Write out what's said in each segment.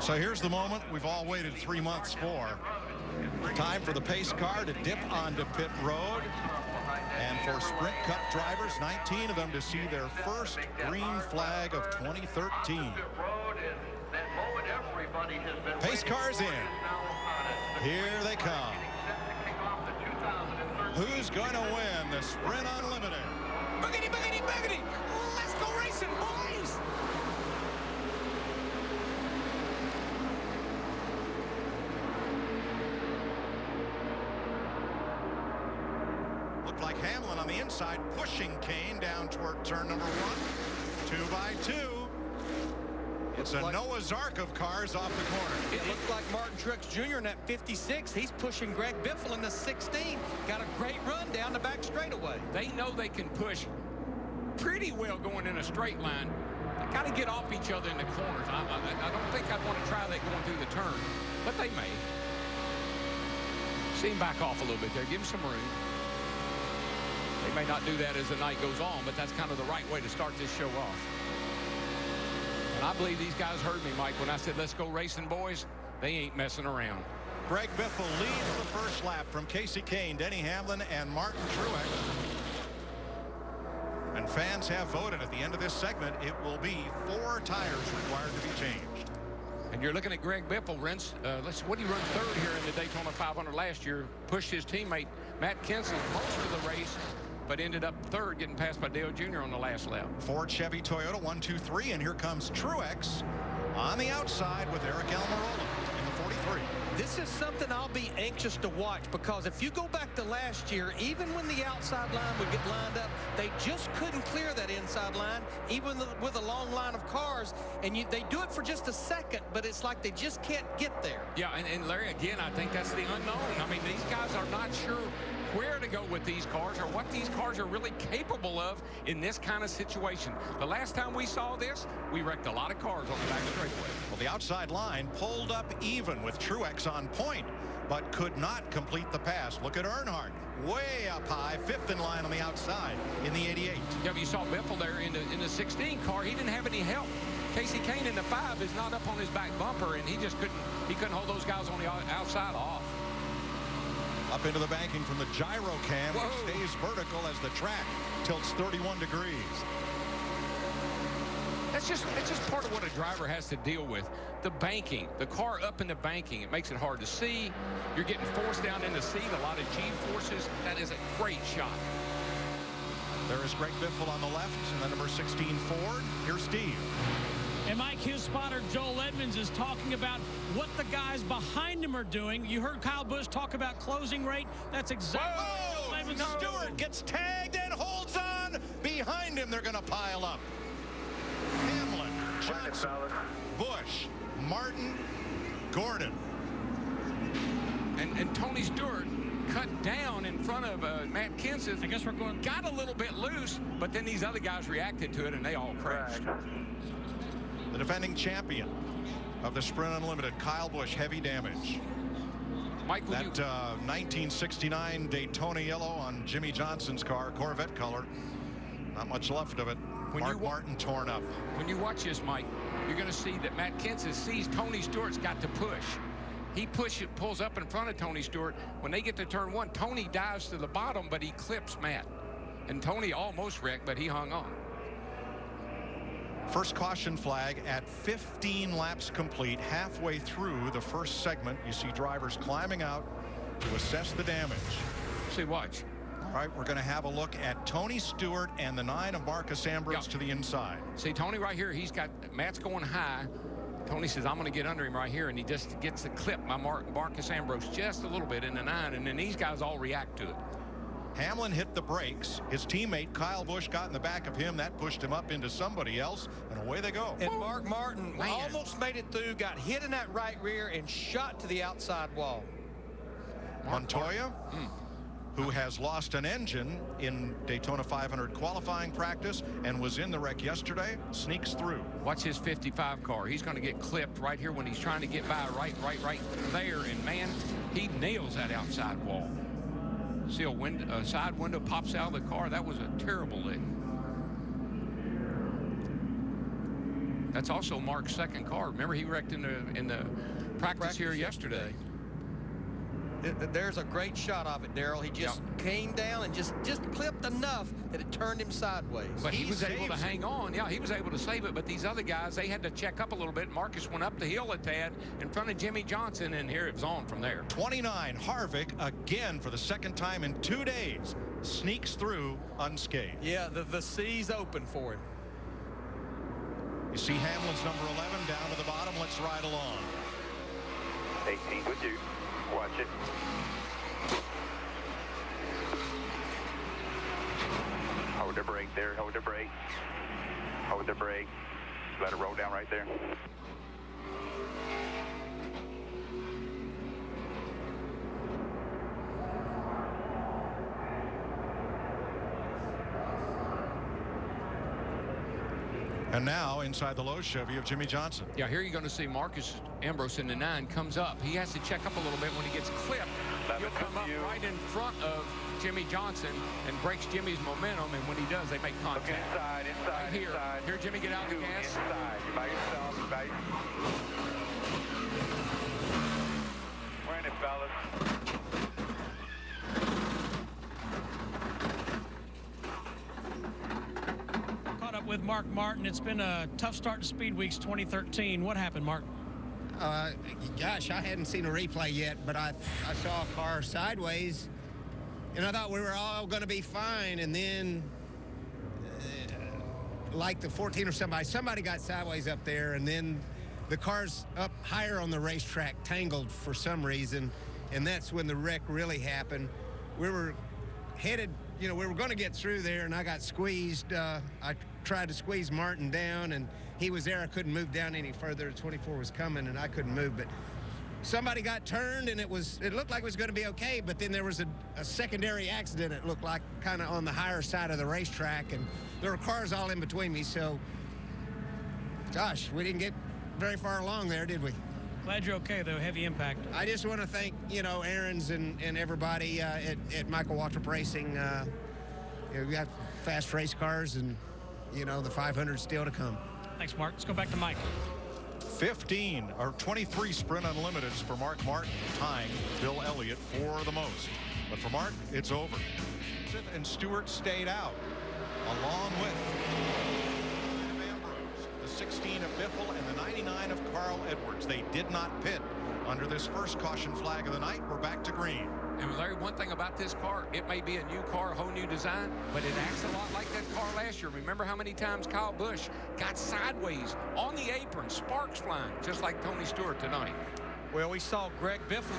So here's the moment we've all waited 3 months for. Time for the pace car to dip onto pit road. And for Sprint Cup drivers, 19 of them to see their first green flag of 2013. Pace cars in. Here they come. Who's going to win the Sprint Unlimited? Boogity, boogity, boogity. Let's go racing, boys. Looked like Hamlin on the inside pushing Kane down toward turn number 1. 2 by 2. It's a Noah's Ark of cars off the corner. It looked like Martin Truex Jr. in that 56. He's pushing Greg Biffle in the 16. Got a great run down the back straightaway. They know they can push pretty well going in a straight line. They got to get off each other in the corners. I don't think I'd want to try that going through the turn, but they may. See him back off a little bit there. Give him some room. They may not do that as the night goes on, but that's kind of the right way to start this show off. And I believe these guys heard me, Mike, when I said, let's go racing, boys. They ain't messing around. Greg Biffle leads the first lap from Casey Kane, Denny Hamlin, and Martin Truex. And fans have voted at the end of this segment. It will be 4 tires required to be changed. And you're looking at Greg Biffle, what did he run third here in the Daytona 500 last year? Pushed his teammate Matt Kenseth most of the race, but ended up third, getting passed by Dale Jr. on the last lap. Ford, Chevy, Toyota, 1, 2, 3, and here comes Truex on the outside with Eric Almirola in the 43. This is something I'll be anxious to watch, because if you go back to last year, even when the outside line would get lined up, they just couldn't clear that inside line, even with a long line of cars. And they do it for just a second, but it's like they just can't get there. Yeah, and Larry, again, I think that's the unknown. I mean, these guys are not sure where to go with these cars or what these cars are really capable of in this kind of situation. The last time we saw this, we wrecked a lot of cars on the back straightaway. Well, the outside line pulled up even with Truex on point, but could not complete the pass. Look at Earnhardt, way up high, 5th in line on the outside in the 88. Yeah, but you saw Biffle there in the 16 car. He didn't have any help. Casey Kane in the 5 is not up on his back bumper, and he couldn't hold those guys on the outside off. Up into the banking from the gyro cam, which stays vertical as the track tilts 31 degrees. It's just part of what a driver has to deal with. The banking, the car up in the banking, it makes it hard to see. You're getting forced down in the seat, a lot of G-forces. That is a great shot. There is Greg Biffle on the left, and the number 16 Ford. Here's Steve. And Mike, his spotter Joel Edmonds is talking about what the guys behind him are doing. You heard Kyle Busch talk about closing rate. That's exactly what Joel Edmonds is doing. Stewart gets tagged and holds on. Behind him, they're going to pile up. Hamlin, Johnson, Busch, Martin, Gordon. And Tony Stewart cut down in front of Matt Kenseth. I guess we're going. Got a little bit loose, but then these other guys reacted to it, and they all crashed. The defending champion of the Sprint Unlimited, Kyle Busch, heavy damage. Mike, that 1969 Daytona yellow on Jimmy Johnson's car, Corvette color. Not much left of it. Mark Martin torn up. When you watch this, Mike, you're going to see that Matt Kenseth sees Tony Stewart's got to push. He pulls up in front of Tony Stewart. When they get to turn 1, Tony dives to the bottom, but he clips Matt. And Tony almost wrecked, but he hung on. First caution flag at 15 laps complete. Halfway through the first segment, you see drivers climbing out to assess the damage. See, watch. All right, we're going to have a look at Tony Stewart and the 9 of Marcus Ambrose to the inside. See, Tony right here, Matt's going high. Tony says, I'm going to get under him right here, and he just gets the clip by Marcus Ambrose just a little bit in the 9, and then these guys all react to it. Hamlin hit the brakes. His teammate Kyle Busch got in the back of him. That pushed him up into somebody else, and away they go. And Mark Martin almost made it through, got hit in that right rear, and shot to the outside wall. Montoya, who has lost an engine in Daytona 500 qualifying practice and was in the wreck yesterday, sneaks through. Watch his 55 car. He's going to get clipped right here when he's trying to get by right there, and man, he nails that outside wall. See a side window pops out of the car. That was a terrible lick. That's also Mark's second car. Remember, he wrecked in the practice here yesterday. There's a great shot of it, Darrell. He just came down and just clipped enough that it turned him sideways. But he was able to hang on. Yeah, he was able to save it. But these other guys, they had to check up a little bit. Marcus went up the hill a tad in front of Jimmy Johnson, and here it was on from there. 29, Harvick, again for the second time in 2 days, sneaks through unscathed. Yeah, the C's open for him. You see Hamlin's number 11 down to the bottom. Let's ride along. 18 with you. Watch it. Hold the brake there. Hold the brake. Hold the brake. Let it roll down right there. And now inside the Lowe's Chevy of Jimmy Johnson. Yeah, here you're going to see Marcus Ambrose in the 9 comes up. He has to check up a little bit. When he gets clipped, he'll come up right in front of Jimmy Johnson and breaks Jimmy's momentum. And when he does, they make contact. Look inside, right here. inside. Here, Jimmy, get out of the gas. Inside. You're by yourself. You're by We're in it, fellas. With Mark Martin. It's been a tough start to Speed Weeks 2013. What happened, Mark? Gosh, I hadn't seen a replay yet, but I saw a car sideways, and I thought we were all going to be fine. And then, like the 14 or somebody got sideways up there, and then the cars up higher on the racetrack tangled for some reason, and that's when the wreck really happened. We were headed, we were going to get through there, and I got squeezed. I tried to squeeze Martin down, and he was there. I couldn't move down any further. 24 was coming, and I couldn't move. But somebody got turned, and it looked like it was going to be okay. But then there was a secondary accident. It looked like kind of on the higher side of the racetrack, and there were cars all in between me. So, gosh, we didn't get very far along there, did we? Glad you're okay, though. Heavy impact. I just want to thank, Aaron's and everybody at Michael Waltrip Racing. We got fast race cars, and, the 500 still to come. Thanks, Mark. Let's go back to Mike. 23 Sprint Unlimiteds for Mark Martin, tying Bill Elliott for the most. But for Mark, it's over. And Stewart stayed out, along with Ambrose, the 16 of Biffle, and the 99 of Carl Edwards. They did not pit under this first caution flag of the night. We're back to green. And Larry, one thing about this car, it may be a new car, a whole new design, but it acts a lot like that car last year. Remember how many times Kyle Busch got sideways on the apron, sparks flying, just like Tony Stewart tonight. Well, we saw Greg Biffle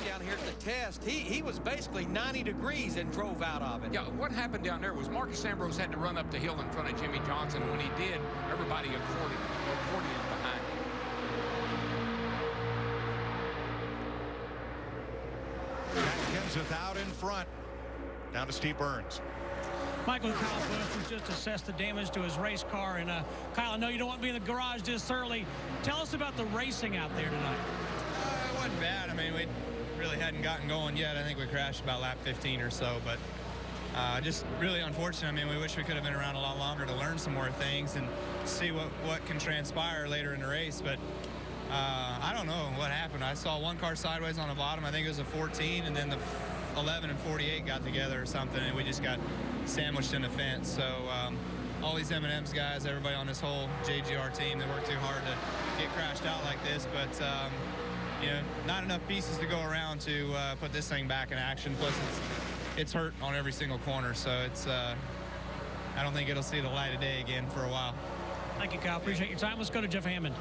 down here at the test. He was basically 90 degrees and drove out of it. Yeah, what happened down there was Marcus Ambrose had to run up the hill in front of Jimmy Johnson, and when he did, everybody accordion behind him. Kenseth out in front. Down to Steve Burns. Michael Kyle Busch has just assessed the damage to his race car. And Kyle, I know you don't want to be in the garage this early. Tell us about the racing out there tonight. It wasn't bad. I mean, we really hadn't gotten going yet. I think we crashed about lap 15 or so, but just really unfortunate. I mean, we wish we could have been around a lot longer to learn some more things and see what can transpire later in the race. But I don't know what happened. I saw one car sideways on the bottom. I think it was a 14, and then the 11 and 48 got together or something, and we just got sandwiched in the fence. So all these M&M's guys, everybody on this whole JGR team, they worked too hard to get crashed out like this. But not enough pieces to go around to put this thing back in action. Plus, it's hurt on every single corner. So it's I don't think it'll see the light of day again for a while. Thank you, Kyle. Appreciate your time. Let's go to Jeff Hammond.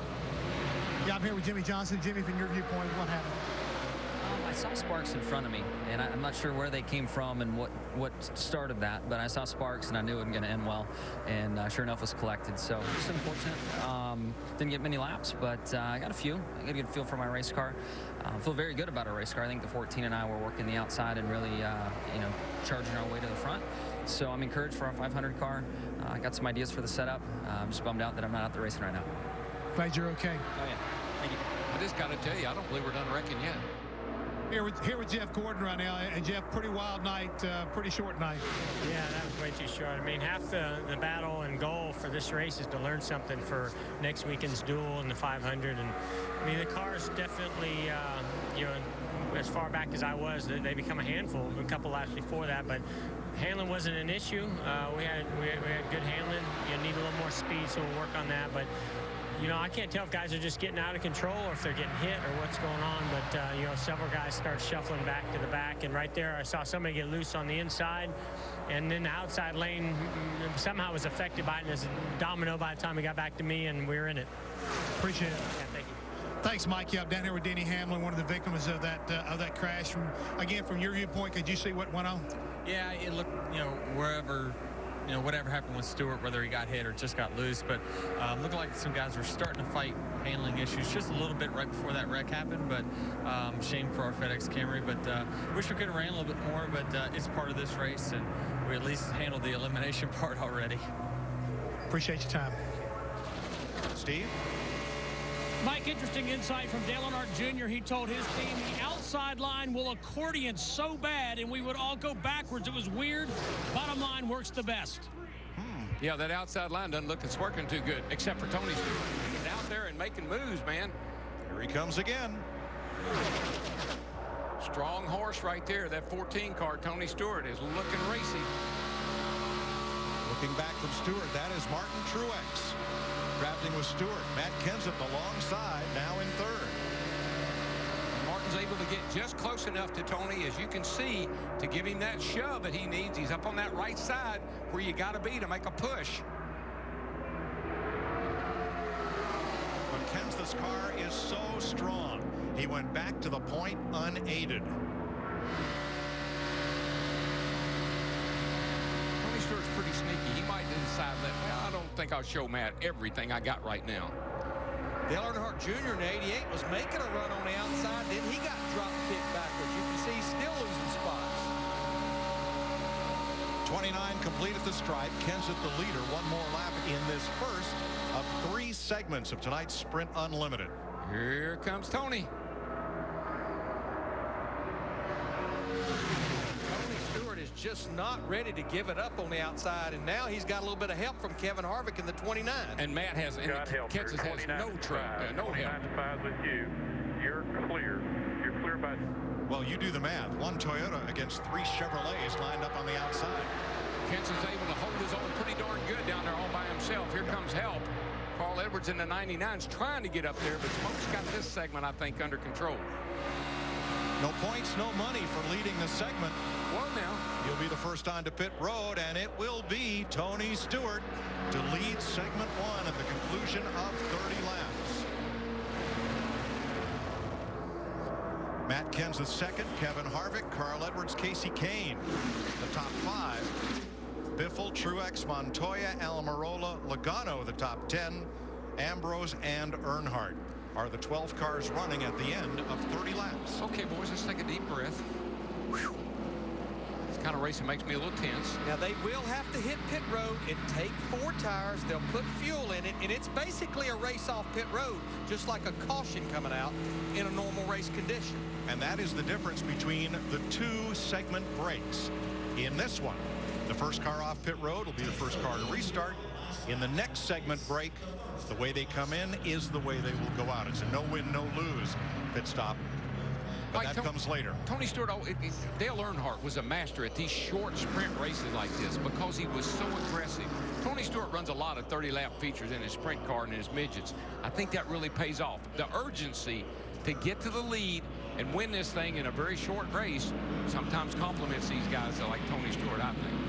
Yeah, I'm here with Jimmy Johnson. Jimmy, from your viewpoint, what happened? I saw sparks in front of me, and I'm not sure where they came from and what started that, but I saw sparks, and I knew it wasn't going to end well, and sure enough, was collected. So just unfortunate. Didn't get many laps, but I got a few. I got a good feel for my race car. I feel very good about our race car. I think the 14 and I were working the outside and really, charging our way to the front. So I'm encouraged for our 500 car. I got some ideas for the setup. I'm just bummed out that I'm not out there racing right now. Glad you're okay. Oh, yeah. Thank you. I just got to tell you, I don't believe we're done wrecking yet. Here with Jeff Gordon right now. And Jeff, pretty wild night, pretty short night. Yeah, that was way too short. I mean, half the battle and goal for for this race is to learn something for next weekend's duel and the 500. And I mean, the cars definitely, you know, as far back as I was, they become a handful. A couple laps before that, but handling wasn't an issue. We had good handling. You need a little more speed, so we'll work on that. But you know, I can't tell if guys are just getting out of control or if they're getting hit or what's going on. But you know, several guys start shuffling back to the back, and right there I saw somebody get loose on the inside, and then the outside lane somehow was affected by it, and it was a domino by the time it got back to me, and we were in it. Appreciate it. Yeah, thank you. Thanks, Mike. Yeah, I'm down here with Denny Hamlin, one of the victims of that crash. From your viewpoint, could you see what went on? Yeah, it looked, you know, whatever happened with Stewart, whether he got hit or just got loose, but looked like some guys were starting to fight handling issues just a little bit right before that wreck happened. But shame for our FedEx Camry, but wish we could have ran a little bit more, but it's part of this race, and we at least handled the elimination part already. Appreciate your time. Steve? Mike, interesting insight from Dale Earnhardt Jr. He told his team the outside line will accordion so bad and we would all go backwards. It was weird. Bottom line works the best. Yeah, that outside line doesn't look it's working too good, except for Tony Stewart. He's out there and making moves, man. Here he comes again. Strong horse right there. That 14 car, Tony Stewart, is looking racy. Looking back from Stewart, that is Martin Truex. Drafting with Stewart. Matt Kenseth alongside, now in third. Martin's able to get just close enough to Tony, as you can see, to give him that shove that he needs. He's up on that right side where you got to be to make a push. But Kenseth's car is so strong. He went back to the point unaided. Tony Stewart's pretty sneaky. He might decide that, well, I don't think I'll show Matt everything I got right now. Dale Earnhardt Jr. in 88 was making a run on the outside. Then he got drop kicked backwards. You can see he's still losing spots. 29 complete at the stripe. Kenseth the leader. One more lap in this first of 3 segments of tonight's Sprint Unlimited. Here comes Tony. Just not ready to give it up on the outside, and now he's got a little bit of help from Kevin Harvick in the 29. And Matt has, and Kenseth has no help. 29-5 with you. You're clear. You're clear by. Well, you do the math. 1 Toyota against 3 Chevrolets lined up on the outside. Kenseth's able to hold his own pretty darn good down there all by himself. Here comes help. Carl Edwards in the 99's trying to get up there, but Smoke's got this segment, I think, under control. No points, no money for leading the segment. Well, now he'll be the first on to pit road, and it will be Tony Stewart to lead segment 1 at the conclusion of 30 laps. Matt Kenseth second, Kevin Harvick, Carl Edwards, Casey Kane. The top 5. Biffle, Truex, Montoya, Almirola, Logano, the top 10. Ambrose and Earnhardt are the 12 cars running at the end of 30 laps. Okay, boys, let's take a deep breath. Whew. This kind of racing makes me a little tense. Now, they will have to hit pit road and take 4 tires. They'll put fuel in it, and it's basically a race off pit road, just like a caution coming out in a normal race condition. And that is the difference between the 2 segment breaks. In this one, the first car off pit road will be the first car to restart. In the next segment break, the way they come in is the way they will go out. It's a no-win, no-lose pit stop. But that comes later. Tony Stewart, Dale Earnhardt was a master at these short sprint races like this because he was so aggressive. Tony Stewart runs a lot of 30-lap features in his sprint car and in his midgets. I think that really pays off. The urgency to get to the lead and win this thing in a very short race sometimes compliments these guys like Tony Stewart, I think.